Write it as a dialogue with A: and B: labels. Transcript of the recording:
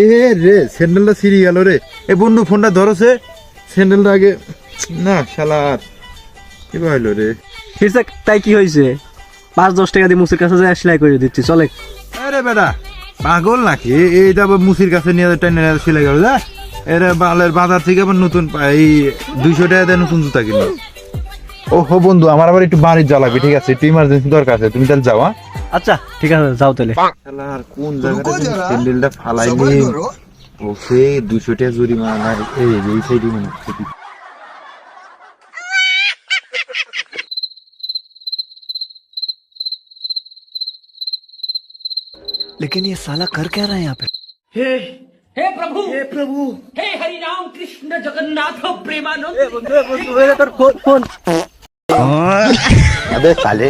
A: এ রে স্যান্ডেলটা ছিঁড়ে গেল রে। এ বন্ধু ফোনটা ধরছে, স্যান্ডেলটা আগে না শালার কি হইলো রে।
B: ফিরছে তাই কি হয়েছে? 5-10 টাকা দিয়ে মুসির কাছে যায় সেলাই করে দিচ্ছি, চলে।
A: আরে বেটা পাগল নাকি? এইটা আবার মুসির কাছে নিয়ে টেনে সিলাই গেল যা। এরা বালের বাজার থেকে আবার নতুন এই 200 টাকা দিয়ে নতুন জুতা কিনলো। ও হো বন্ধু, আমার আবার একটু বাড়ির জ্বালাবি, ঠিক আছে? একটু ইমার্জেন্সি দরকার আছে, তুমি তাহলে যাও। হ্যাঁ
B: আচ্ছা ঠিক আছে, যাও তাহলে।
A: শালার কোন জায়গাটা স্যান্ডেলটা ফালাইনি, ওকে 200 টাকা জরিমানা। এই সাইডে মনে হচ্ছে।
C: लेकिन ये साला कर क्या रहा है यहाँ पे?
D: हे हे प्रभु हे हरि राम कृष्ण जगन्नाथ प्रेमानंद
B: তোর ফোन
A: আবে সালে